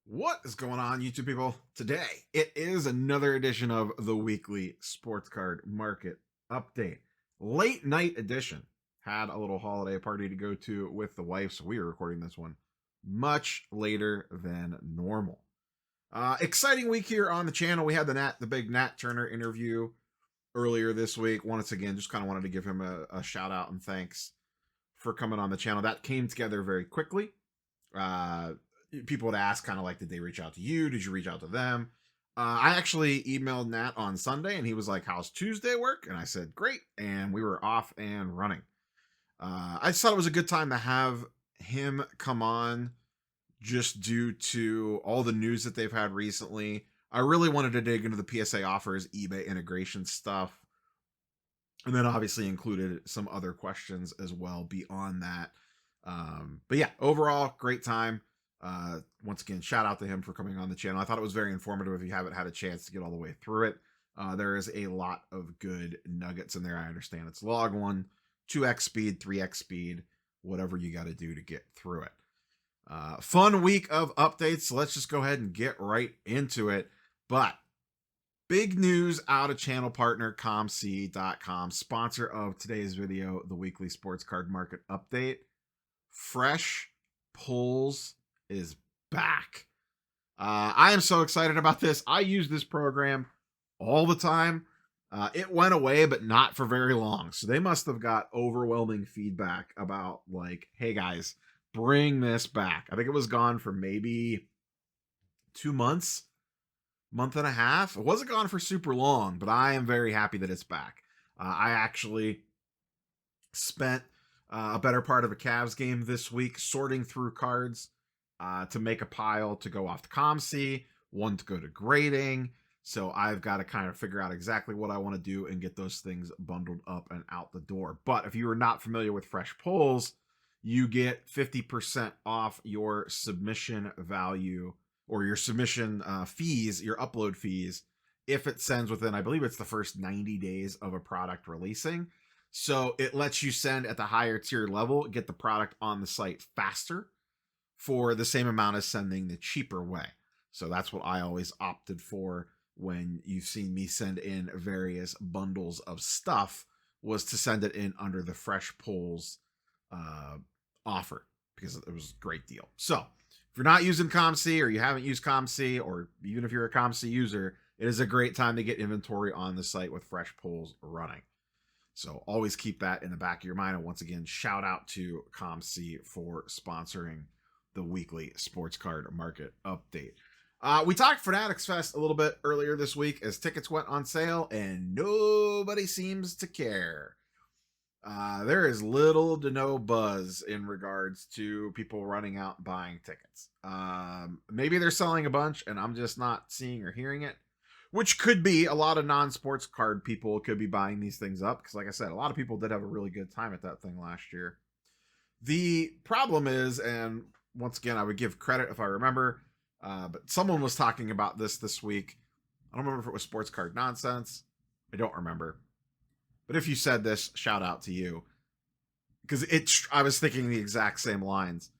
What is going on, YouTube people? Today, it is another edition of the weekly sports card market update. Late night edition. Had a little holiday party to go to with the wife, so we are recording this one much later than normal. Exciting week here on the channel. We had the big Nat Turner interview earlier this week. Once again, just kind of wanted to give him a shout out and thanks for coming on the channel. That came together very quickly. People would ask kind of like, did they reach out to you? Did you reach out to them? I actually emailed Nat on Sunday and he was like, how's Tuesday work? And I said, great. And we were off and running. I just thought it was a good time to have him come on just due to all the news that they've had recently. I really wanted to dig into the PSA offers, eBay integration stuff. And then obviously included some other questions as well beyond that. But yeah, overall, great time. Once again, shout out to him for coming on the channel. I thought it was very informative if you haven't had a chance to get all the way through it. There is a lot of good nuggets in there. I understand it's log 1, 2x speed, 3x speed, whatever you got to do to get through it. Fun week of updates. So let's just go ahead and get right into it. But big news out of channel partner Comc.com, sponsor of today's video, the weekly sports card market update. Fresh pulls is back. I am so excited about this. I use this program all the time. It went away, but not for very long. So they must have got overwhelming feedback about like, hey guys, bring this back. I think it was gone for maybe 2 months, month and a half. It wasn't gone for super long, but I am very happy that it's back. I actually spent a better part of a Cavs game this week sorting through cards to make a pile to go off to Comc, one to go to grading. So I've got to kind of figure out exactly what I want to do and get those things bundled up and out the door. But if you are not familiar with Fresh Pulls, you get 50% off your submission value or your submission fees, your upload fees, if it sends within, I believe it's the first 90 days of a product releasing. So it lets you send at the higher tier level, get the product on the site faster for the same amount as sending the cheaper way. So that's what I always opted for when you've seen me send in various bundles of stuff, was to send it in under the Fresh Pulls offer because it was a great deal. So if you're not using Comc or you haven't used Comc, or even if you're a Comc user, it is a great time to get inventory on the site with Fresh Pulls running. So always keep that in the back of your mind. And once again, shout out to Comc for sponsoring the weekly sports card market update. We talked Fanatics Fest a little bit earlier this week as tickets went on sale and nobody seems to care. There is little to no buzz in regards to people running out and buying tickets. Maybe they're selling a bunch and I'm just not seeing or hearing it, which could be a lot of non-sports card people could be buying these things up. Because like I said, a lot of people did have a really good time at that thing last year. The problem is, and once again, I would give credit if I remember, but someone was talking about this week. I don't remember if it was sports card nonsense. I don't remember. But if you said this, shout out to you. Because I was thinking the exact same lines.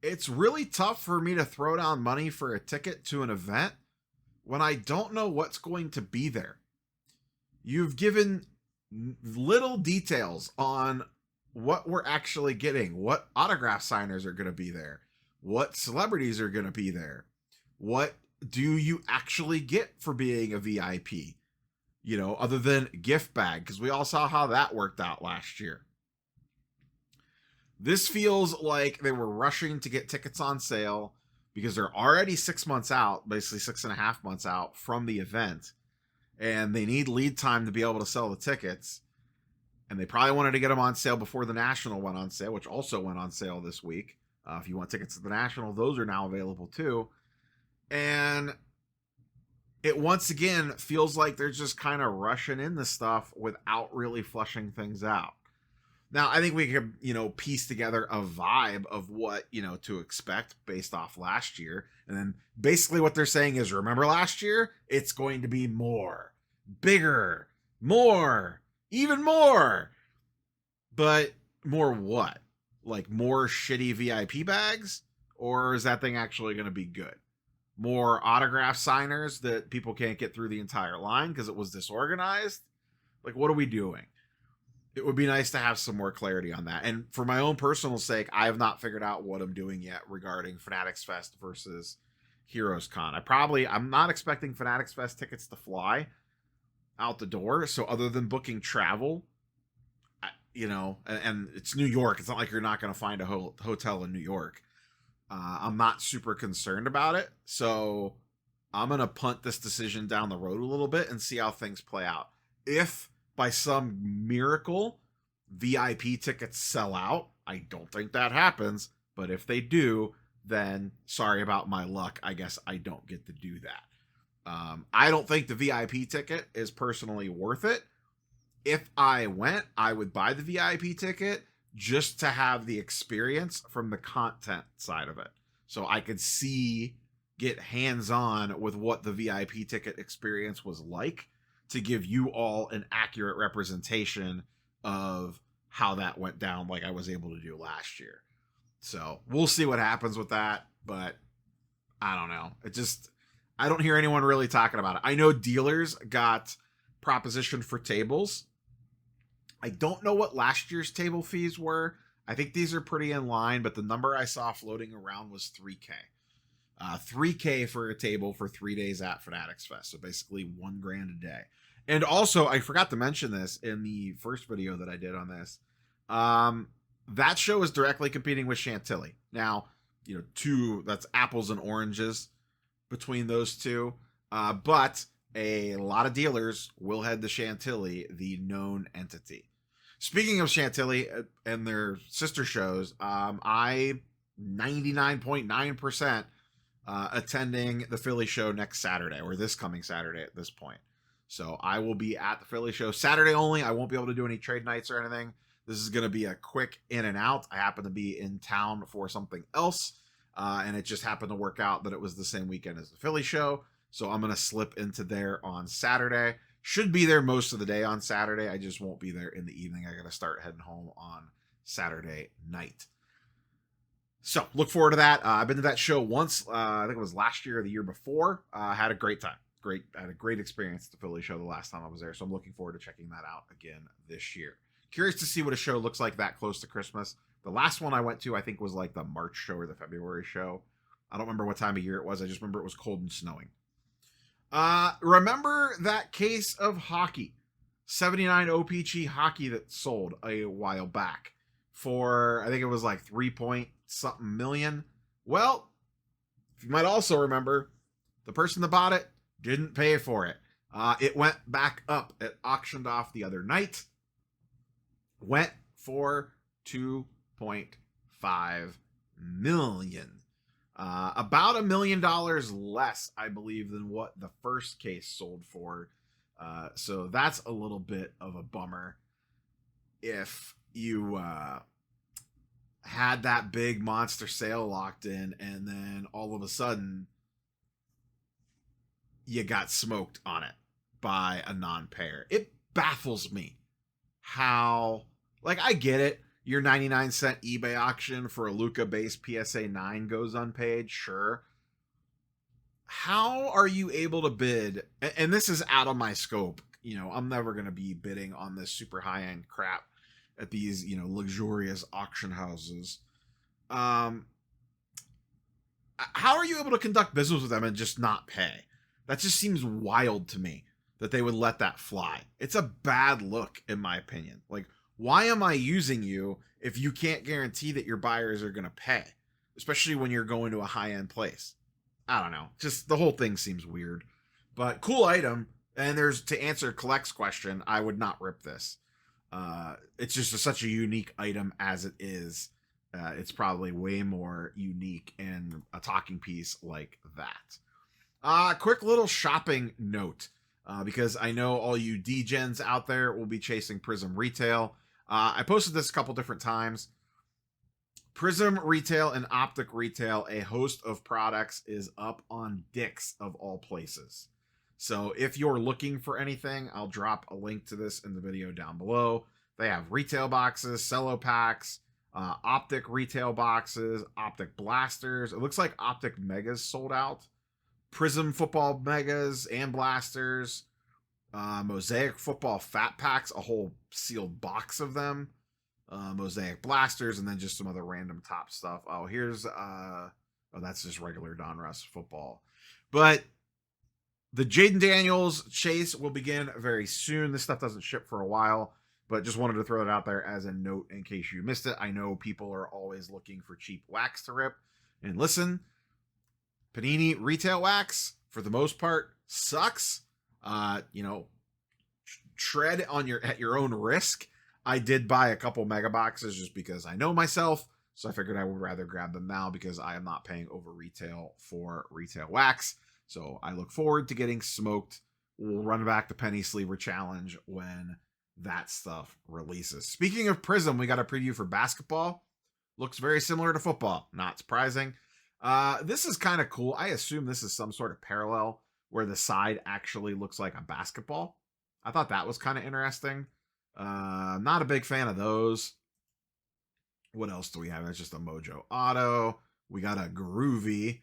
It's really tough for me to throw down money for a ticket to an event when I don't know what's going to be there. You've given little details on what we're actually getting, what autograph signers are going to be there, what celebrities are going to be there, what do you actually get for being a VIP, you know, other than gift bag, because we all saw how that worked out last year. This feels like they were rushing to get tickets on sale because they're already 6 months out, basically 6.5 months out from the event, and they need lead time to be able to sell the tickets. And they probably wanted to get them on sale before the National went on sale, which also went on sale this week. If you want tickets to the National, those are now available too. And it once again feels like they're just kind of rushing in the stuff without really flushing things out. Now, I think we could, piece together a vibe of what, to expect based off last year. And then basically what they're saying is, remember last year? It's going to be more, bigger, more, even more. But more what? Like more shitty VIP bags? or is that thing actually going to be good? More autograph signers that people can't get through the entire line because it was disorganized? Like, what are we doing? It would be nice to have some more clarity on that. And for my own personal sake, I have not figured out what I'm doing yet regarding Fanatics Fest versus Heroes Con. I'm not expecting Fanatics Fest tickets to fly out the door. So other than booking travel, and it's New York. It's not like you're not going to find a hotel in New York. I'm not super concerned about it. So I'm going to punt this decision down the road a little bit and see how things play out. If by some miracle VIP tickets sell out, I don't think that happens. But if they do, then sorry about my luck. I guess I don't get to do that. I don't think the VIP ticket is personally worth it. If I went, I would buy the VIP ticket just to have the experience from the content side of it. So I could get hands-on with what the VIP ticket experience was like to give you all an accurate representation of how that went down like I was able to do last year. So we'll see what happens with that, but I don't know. I don't hear anyone really talking about it. I know dealers got propositioned for tables. I don't know what last year's table fees were. I think these are pretty in line, but the number I saw floating around was $3K. $3K for a table for 3 days at Fanatics Fest. So basically $1,000 a day. And also, I forgot to mention this in the first video that I did on this. That show is directly competing with Chantilly. Now, that's apples and oranges between those two. But a lot of dealers will head to Chantilly, the known entity. Speaking of Chantilly and their sister shows, I 99.9% attending the Philly show next Saturday, or this coming Saturday at this point. So I will be at the Philly show Saturday only. I won't be able to do any trade nights or anything. This is going to be a quick in and out. I happen to be in town for something else, and it just happened to work out that it was the same weekend as the Philly show. So I'm going to slip into there on Saturday. Should be there most of the day on Saturday. I just won't be there in the evening. I got to start heading home on Saturday night. So look forward to that. I've been to that show once. I think it was last year or the year before. Had a great time. Had a great experience at the Philly show the last time I was there. So I'm looking forward to checking that out again this year. Curious to see what a show looks like that close to Christmas. The last one I went to, I think, was like the March show or the February show. I don't remember what time of year it was. I just remember it was cold and snowing. Remember that case of hockey, 79 OPG hockey that sold a while back for, I think it was like 3-point-something million. Well, if you might also remember, the person that bought it didn't pay for it. It went back up. It auctioned off the other night. Went for $2.5 million. About $1 million less, I believe, than what the first case sold for. So that's a little bit of a bummer. If you had that big monster sale locked in and then all of a sudden you got smoked on it by a non-payer. It baffles me how, like, I get it. Your 99-cent eBay auction for a Luka-based PSA 9 goes unpaid, sure. How are you able to bid? And this is out of my scope. I'm never going to be bidding on this super high-end crap at these, luxurious auction houses. How are you able to conduct business with them and just not pay? That just seems wild to me that they would let that fly. It's a bad look, in my opinion. Like, why am I using you if you can't guarantee that your buyers are going to pay? Especially when you're going to a high-end place. I don't know. Just the whole thing seems weird. But cool item. And to answer Collect's question, I would not rip this. It's just such a unique item as it is. It's probably way more unique in a talking piece like that. Quick little shopping note. Because I know all you D-gens out there will be chasing Prism Retail. I posted this a couple different times. Prism Retail and Optic Retail, a host of products, is up on Dick's of all places. So if you're looking for anything, I'll drop a link to this in the video down below. They have retail boxes, cello packs, Optic retail boxes, Optic blasters. It looks like Optic megas sold out. Prism football megas and blasters. Mosaic football fat packs, a whole sealed box of them. Mosaic blasters, and then just some other random top stuff. Oh, here's that's just regular Donruss football. But the Jaden Daniels chase will begin very soon. This stuff doesn't ship for a while, but just wanted to throw it out there as a note in case you missed it. I know people are always looking for cheap wax to rip. And listen, Panini retail wax, for the most part, sucks. Tread at your own risk. I did buy a couple mega boxes just because I know myself, so I figured I would rather grab them now because I am not paying over retail for retail wax. So I look forward to getting smoked. We'll run back the Penny Sleever Challenge when that stuff releases. Speaking of Prism, we got a preview for basketball. Looks very similar to football. Not surprising. This is kind of cool. I assume this is some sort of parallel where the side actually looks like a basketball. I thought that was kind of interesting. Not a big fan of those. What else do we have? That's just a Mojo Auto. We got a Groovy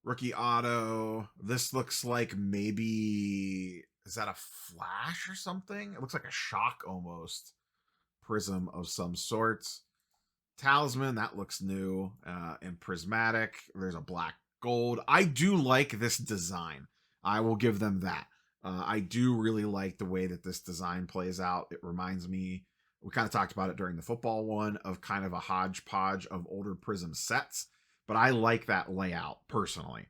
rookie auto. This looks like maybe, is that a flash or something? It looks like a shock almost. Prism of some sorts. Talisman, that looks new and prismatic. There's a black gold. I do like this design. I will give them that. I do really like the way that this design plays out. It reminds me, we kind of talked about it during the football one, of kind of a hodgepodge of older Prism sets, but I like that layout personally.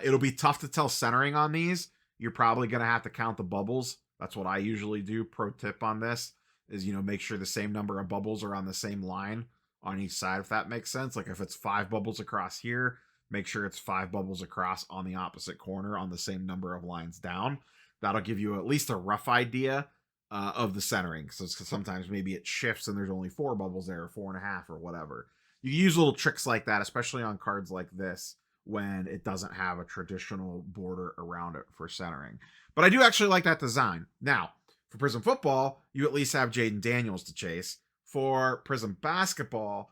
It'll be tough to tell centering on these. You're probably going to have to count the bubbles. That's what I usually do. Pro tip on this is, make sure the same number of bubbles are on the same line on each side, if that makes sense. Like if it's 5 bubbles across here, make sure it's 5 bubbles across on the opposite corner on the same number of lines down. That'll give you at least a rough idea of the centering. So sometimes maybe it shifts and there's only 4 bubbles there, or 4.5 or whatever. You use little tricks like that, especially on cards like this, when it doesn't have a traditional border around it for centering. But I do actually like that design. Now, for Prism football, you at least have Jaden Daniels to chase. For Prism basketball,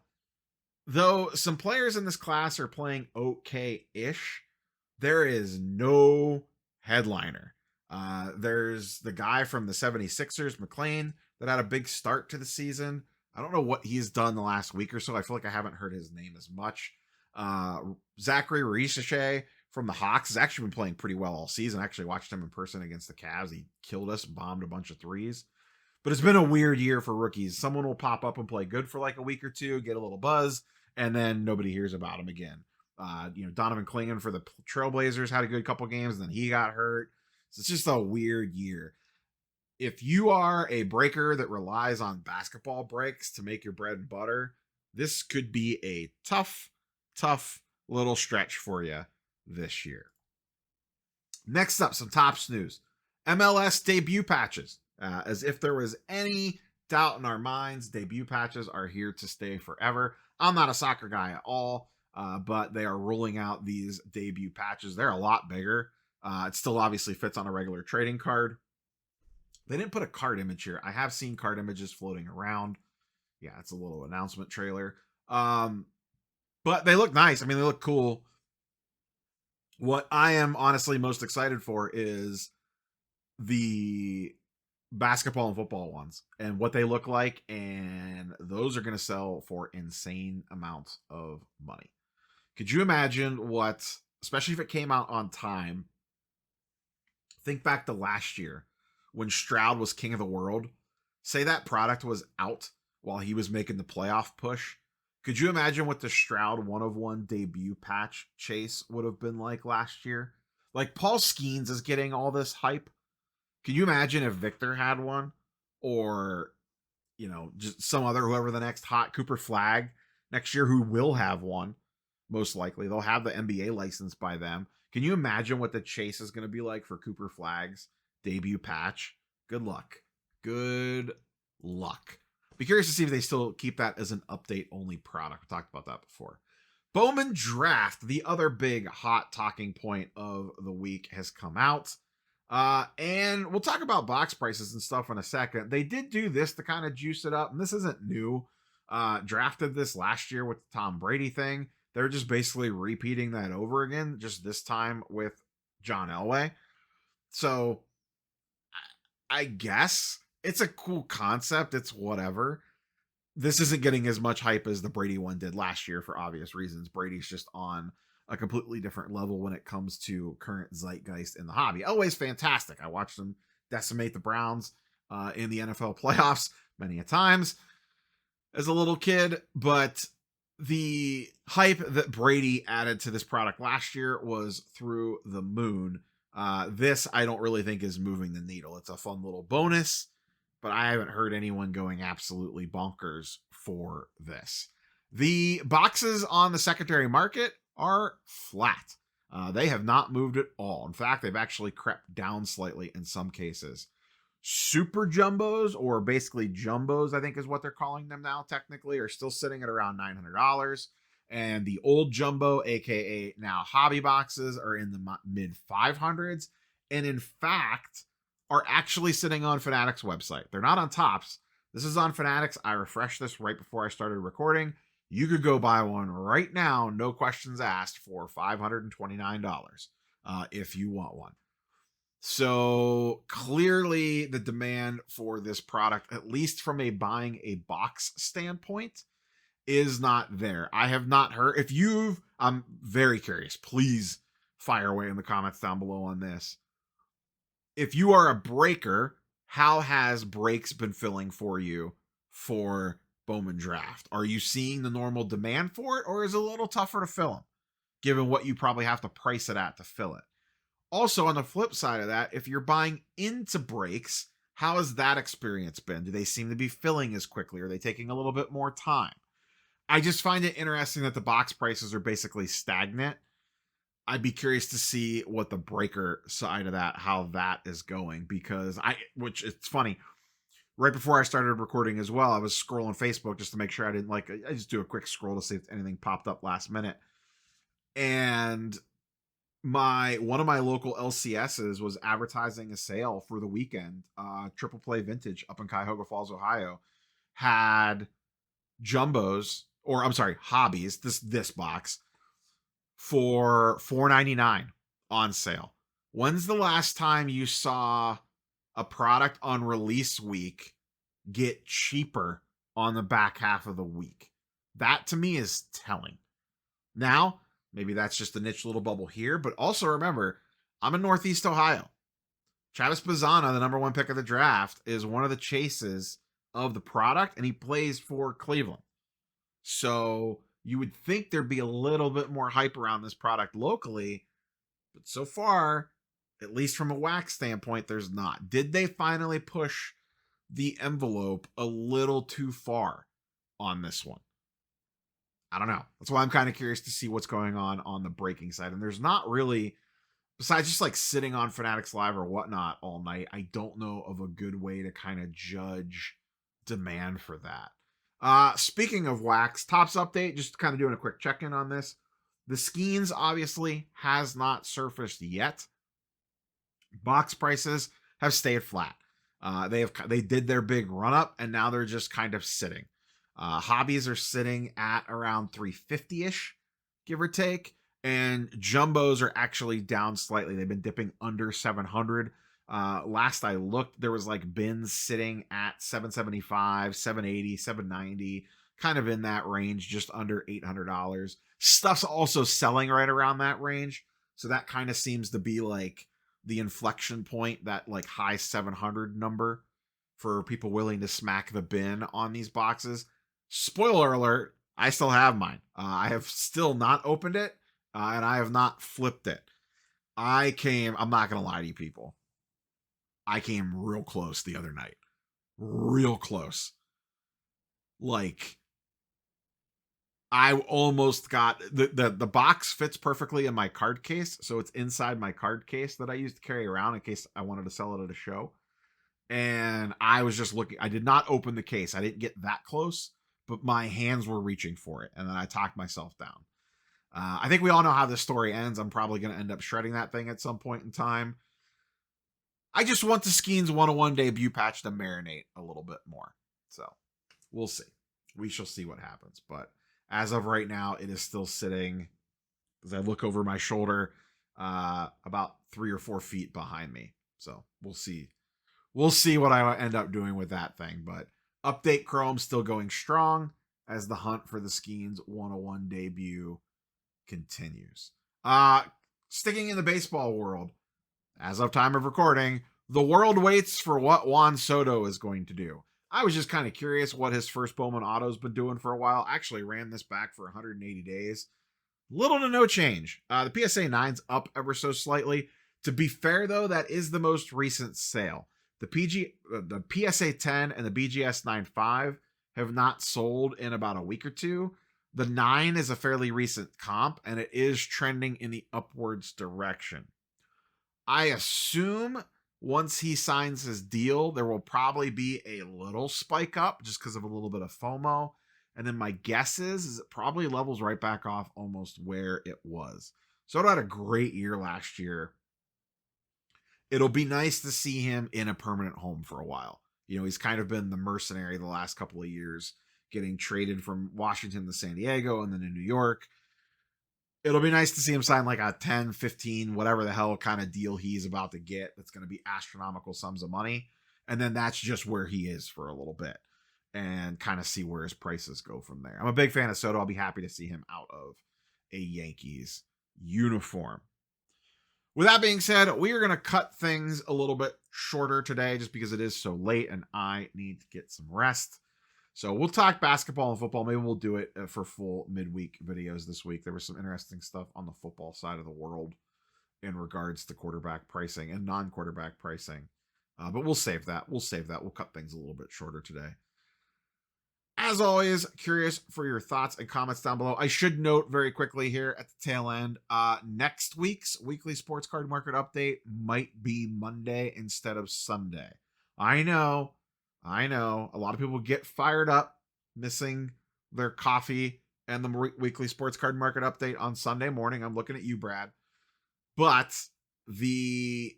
though some players in this class are playing okay-ish, there is no headliner. There's the guy from the 76ers, McLean, that had a big start to the season. I don't know what he's done the last week or so. I feel like I haven't heard his name as much. Zachary Risache from the Hawks has actually been playing pretty well all season. I actually watched him in person against the Cavs. He killed us, bombed a bunch of threes. But it's been a weird year for rookies. Someone will pop up and play good for like a week or two, get a little buzz, and then nobody hears about him again. Donovan Clingan for the Trailblazers had a good couple games, and then he got hurt. So it's just a weird year. If you are a breaker that relies on basketball breaks to make your bread and butter, this could be a tough little stretch for you this year. Next up, some Topps news. MLS debut patches. As if there was any doubt in our minds, debut patches are here to stay forever. I'm not a soccer guy at all, but they are rolling out these debut patches. They're a lot bigger. It still obviously fits on a regular trading card. They didn't put a card image here. I have seen card images floating around. Yeah, it's a little announcement trailer. But they look nice. I mean, they look cool. What I am honestly most excited for is the basketball and football ones and what they look like, and those are going to sell for insane amounts of money. Could you imagine what, especially if it came out on time, think back to last year when Stroud was king of the world. Say that product was out while he was making the playoff push. Could you imagine what the Stroud 1/1 debut patch chase would have been like last year? Like, Paul Skeens is getting all this hype. Can you imagine if Victor had one? Or, just some other, whoever the next hot Cooper Flag next year, who will have one, most likely. They'll have the NBA license by them. Can you imagine what the chase is going to be like for Cooper Flag's debut patch? Good luck. Good luck. Be curious to see if they still keep that as an update-only product. We talked about that before. Bowman Draft, the other big hot talking point of the week, has come out. And we'll talk about box prices and stuff in a second. They did do this to kind of juice it up, and this isn't new. drafted this last year with the Tom Brady thing. They're just basically repeating that over again, just this time with John Elway. So I guess it's a cool concept. It's whatever. This isn't getting as much hype as the Brady one did last year for obvious reasons. Brady's just on a completely different level when it comes to current zeitgeist in the hobby. Always fantastic. I watched them decimate the Browns in the NFL playoffs many a times as a little kid, but the hype that Brady added to this product last year was through the moon. This I don't really think is moving the needle. It's a fun little bonus, but I haven't heard anyone going absolutely bonkers for this. The boxes on the secondary market are flat. They have not moved at all. In fact, they've actually crept down slightly in some cases. Super jumbos, or basically jumbos, I think is what they're calling them now technically, are still sitting at around $900. And the old jumbo, aka now hobby boxes, are in the mid 500s. And in fact, are actually sitting on Fanatics website. They're not on Tops. This is on Fanatics. I refreshed this right before I started recording. You could go buy one right now, no questions asked, for $529 if you want one. So clearly the demand for this product, at least from a buying a box standpoint, is not there. I have not heard. I'm very curious. Please fire away in the comments down below on this. If you are a breaker, how has breaks been filling for you for Bowman Draft? Are you seeing the normal demand for it, or is it a little tougher to fill them, given what you probably have to price it at to fill it? Also, on the flip side of that, if you're buying into breaks, how has that experience been? Do they seem to be filling as quickly? Are they taking a little bit more time? I just find it interesting that the box prices are basically stagnant. I'd be curious to see what the breaker side of that, how that is going, because which it's funny. Right before I started recording as well, I was scrolling Facebook just to make sure I just do a quick scroll to see if anything popped up last minute. And one of my local LCSs was advertising a sale for the weekend. Triple Play Vintage up in Cuyahoga Falls, Ohio, had jumbos, or I'm sorry, hobbies, this box for $4.99 on sale. When's the last time you saw a product on release week get cheaper on the back half of the week? That to me is telling. Now, maybe that's just a niche little bubble here, but also remember, I'm in Northeast Ohio. Travis Bazzana, the number one pick of the draft, is one of the chases of the product, and he plays for Cleveland. So you would think there'd be a little bit more hype around this product locally, but so far, at least from a wax standpoint, there's not. Did they finally push the envelope a little too far on this one? I don't know. That's why I'm kind of curious to see what's going on the breaking side. And there's not really, besides just like sitting on Fanatics Live or whatnot all night, I don't know of a good way to kind of judge demand for that. Speaking of wax, Tops update, just kind of doing a quick check-in on this. The Skeens obviously has not surfaced yet. Box prices have stayed flat. They did their big run up, and now they're just kind of sitting. Hobbies are sitting at around 350-ish, give or take, and jumbos are actually down slightly. They've been dipping under 700. Last I looked, there was like bins sitting at 775, 780, 790, kind of in that range, just under $800. Stuff's also selling right around that range, so that kind of seems to be like the inflection point, that like high 700 number for people willing to smack the bin on these boxes. Spoiler alert, I still have mine. I have still not opened it, and I have not flipped it. I'm not going to lie to you people, I came real close the other night. Real close. Like, I almost got the box fits perfectly in my card case, so it's inside my card case that I used to carry around in case I wanted to sell it at a show. And I was just looking. I did not open the case. I didn't get that close, but my hands were reaching for it, and then I talked myself down. I think we all know how this story ends. I'm probably going to end up shredding that thing at some point in time. I just want the Skeens 101 debut patch to marinate a little bit more. So, we'll see. we shall see what happens. But as of right now, it is still sitting, as I look over my shoulder, about 3 or 4 feet behind me. So we'll see. We'll see what I end up doing with that thing. But update Chrome still going strong as the hunt for the Skeens 101 debut continues. Sticking in the baseball world, as of time of recording, the world waits for what Juan Soto is going to do. I was just kind of curious what his first Bowman auto's been doing for a while. Actually ran this back for 180 days. Little to no change. The PSA 9's up ever so slightly. To be fair, though, that is the most recent sale. The PSA 10 and the BGS 9.5 have not sold in about a week or two. The 9 is a fairly recent comp, and it is trending in the upwards direction. I assume once he signs his deal, there will probably be a little spike up just because of a little bit of FOMO. And then my guess is it probably levels right back off almost where it was. Soto had a great year last year. It'll be nice to see him in a permanent home for a while. You know, he's kind of been the mercenary the last couple of years, getting traded from Washington to San Diego and then to New York. It'll be nice to see him sign like a 10, 15, whatever the hell kind of deal he's about to get. That's going to be astronomical sums of money. And then that's just where he is for a little bit and kind of see where his prices go from there. I'm a big fan of Soto. I'll be happy to see him out of a Yankees uniform. With that being said, we are going to cut things a little bit shorter today just because it is so late and I need to get some rest. So we'll talk basketball and football. Maybe we'll do it for full midweek videos this week. There was some interesting stuff on the football side of the world in regards to quarterback pricing and non-quarterback pricing. But we'll save that. We'll cut things a little bit shorter today. As always, curious for your thoughts and comments down below. I should note very quickly here at the tail end, next week's weekly sports card market update might be Monday instead of Sunday. I know. A lot of people get fired up missing their coffee and the weekly sports card market update on Sunday morning. I'm looking at you, Brad. But the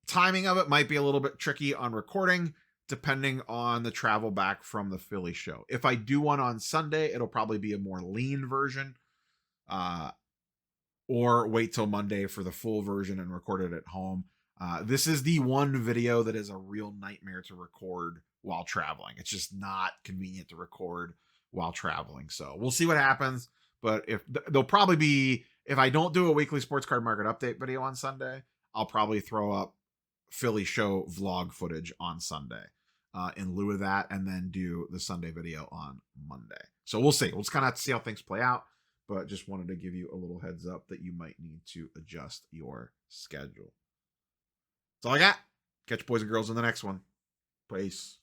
timing of it might be a little bit tricky on recording, depending on the travel back from the Philly show. If I do one on Sunday, it'll probably be a more lean version, or wait till Monday for the full version and record it at home. This is the one video that is a real nightmare to record while traveling. It's just not convenient to record while traveling. So we'll see what happens. But if they'll probably be, if I don't do a weekly sports card market update video on Sunday, I'll probably throw up Philly show vlog footage on Sunday in lieu of that, and then do the Sunday video on Monday. So we'll see. We'll just kind of have to see how things play out, but just wanted to give you a little heads up that you might need to adjust your schedule. That's all I got. Catch you boys and girls in the next one. Peace.